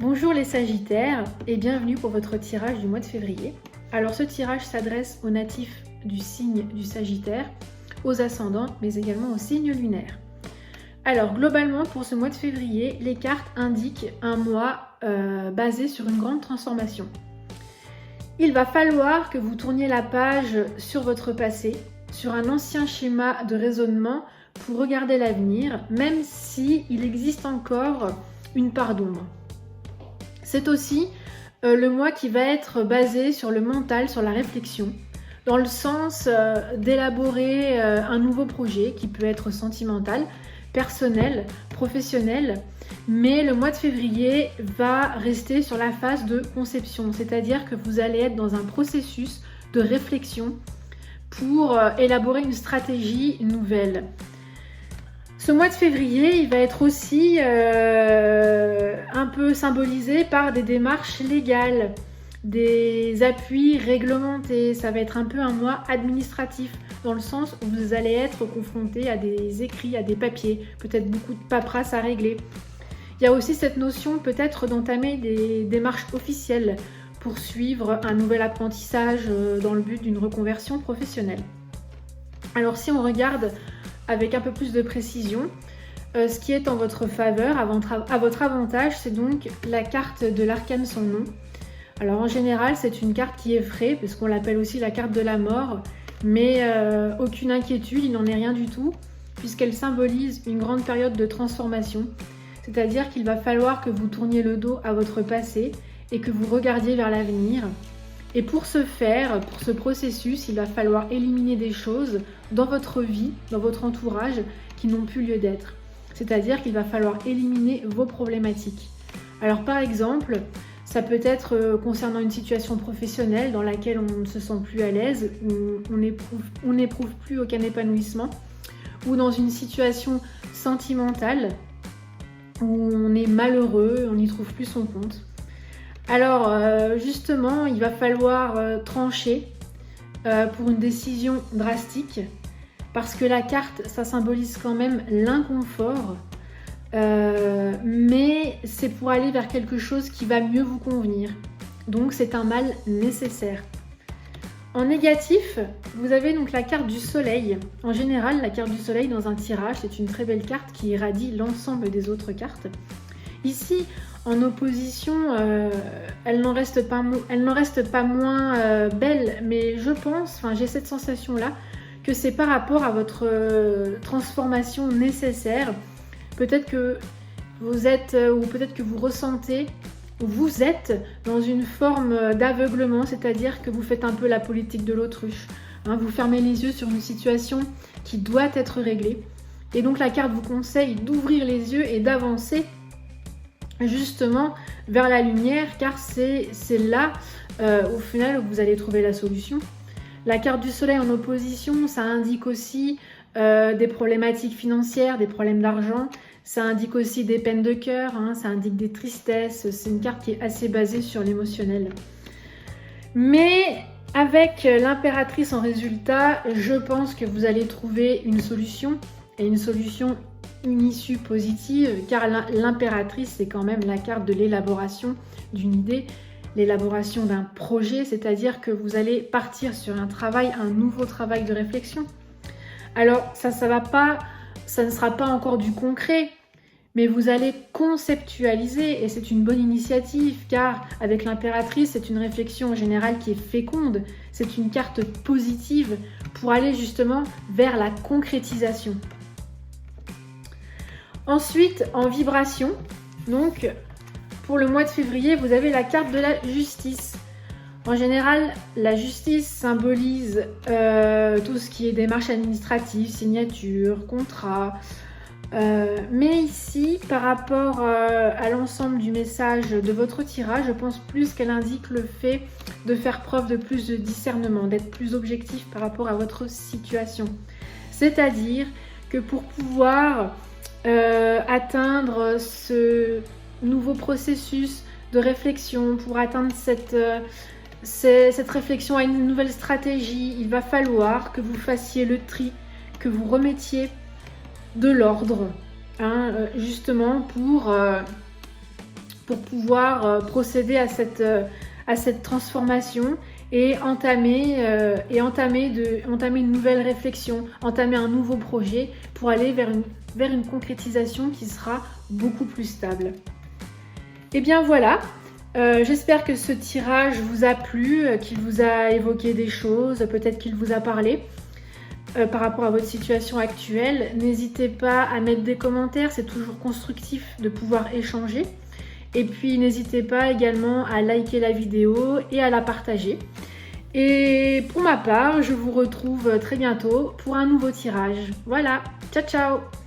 Bonjour les Sagittaires et bienvenue pour votre tirage du mois de février. Alors ce tirage s'adresse aux natifs du signe du Sagittaire, aux ascendants mais également aux signes lunaires. Alors globalement pour ce mois de février, les cartes indiquent un mois basé sur une grande transformation. Il va falloir que vous tourniez la page sur votre passé, sur un ancien schéma de raisonnement pour regarder l'avenir, même s'il existe encore une part d'ombre. C'est aussi le mois qui va être basé sur le mental, sur la réflexion, dans le sens d'élaborer un nouveau projet qui peut être sentimental, personnel, professionnel, mais le mois de février va rester sur la phase de conception, c'est-à-dire que vous allez être dans un processus de réflexion pour élaborer une stratégie nouvelle. Ce mois de février, il va être aussi un peu symbolisé par des démarches légales, des appuis réglementés. Ça va être un peu un mois administratif, dans le sens où vous allez être confronté à des écrits, à des papiers, peut-être beaucoup de paperasse à régler. Il y a aussi cette notion peut-être d'entamer des démarches officielles pour suivre un nouvel apprentissage dans le but d'une reconversion professionnelle. Alors si on regarde avec un peu plus de précision, ce qui est en votre faveur, à votre avantage, c'est donc la carte de l'arcane sans nom. Alors en général, c'est une carte qui effraie, puisqu'on l'appelle aussi la carte de la mort, mais aucune inquiétude, il n'en est rien du tout, puisqu'elle symbolise une grande période de transformation. C'est-à-dire qu'il va falloir que vous tourniez le dos à votre passé et que vous regardiez vers l'avenir. Et pour ce faire, pour ce processus, il va falloir éliminer des choses dans votre vie, dans votre entourage, qui n'ont plus lieu d'être. C'est-à-dire qu'il va falloir éliminer vos problématiques. Alors par exemple, ça peut être concernant une situation professionnelle dans laquelle on ne se sent plus à l'aise, où on n'éprouve plus aucun épanouissement, ou dans une situation sentimentale, où on est malheureux, on n'y trouve plus son compte. Alors justement, il va falloir trancher pour une décision drastique, parce que la carte, ça symbolise quand même l'inconfort, mais c'est pour aller vers quelque chose qui va mieux vous convenir. Donc c'est un mal nécessaire. En négatif, vous avez donc la carte du soleil. En général, la carte du soleil dans un tirage, c'est une très belle carte qui irradie l'ensemble des autres cartes. Ici, en opposition, elle n'en reste pas moins belle, mais je pense, j'ai cette sensation-là, que c'est par rapport à votre transformation nécessaire. Peut-être que vous êtes, ou peut-être que vous ressentez, ou vous êtes dans une forme d'aveuglement, c'est-à-dire que vous faites un peu la politique de l'autruche. Vous fermez les yeux sur une situation qui doit être réglée. Et donc la carte vous conseille d'ouvrir les yeux et d'avancer justement vers la lumière, car c'est là au final où vous allez trouver la solution. La carte du soleil en opposition, ça indique aussi des problématiques financières, des problèmes d'argent, ça indique aussi des peines de cœur, ça indique des tristesses, c'est une carte qui est assez basée sur l'émotionnel. Mais avec l'impératrice en résultat, je pense que vous allez trouver une solution, et une issue positive, car l'impératrice, c'est quand même la carte de l'élaboration d'une idée, l'élaboration d'un projet, c'est-à-dire que vous allez partir sur un nouveau travail de réflexion. Alors, ça ne sera pas encore du concret, mais vous allez conceptualiser, et c'est une bonne initiative, car avec l'impératrice, c'est une réflexion en général qui est féconde, c'est une carte positive pour aller justement vers la concrétisation. Ensuite, en vibration, donc pour le mois de février, vous avez la carte de la justice. En général, la justice symbolise tout ce qui est démarches administratives, signatures, contrats. Mais ici, par rapport à l'ensemble du message de votre tirage, je pense plus qu'elle indique le fait de faire preuve de plus de discernement, d'être plus objectif par rapport à votre situation. C'est-à-dire que pour pouvoir atteindre ce nouveau processus de réflexion, pour atteindre cette réflexion à une nouvelle stratégie, il va falloir que vous fassiez le tri, que vous remettiez de l'ordre, justement pour pouvoir procéder à cette transformation et entamer une nouvelle réflexion, entamer un nouveau projet pour aller vers une concrétisation qui sera beaucoup plus stable. Et bien voilà, j'espère que ce tirage vous a plu, qu'il vous a évoqué des choses, peut-être qu'il vous a parlé par rapport à votre situation actuelle. N'hésitez pas à mettre des commentaires, c'est toujours constructif de pouvoir échanger. Et puis n'hésitez pas également à liker la vidéo et à la partager. Et pour ma part, je vous retrouve très bientôt pour un nouveau tirage. Voilà, ciao ciao!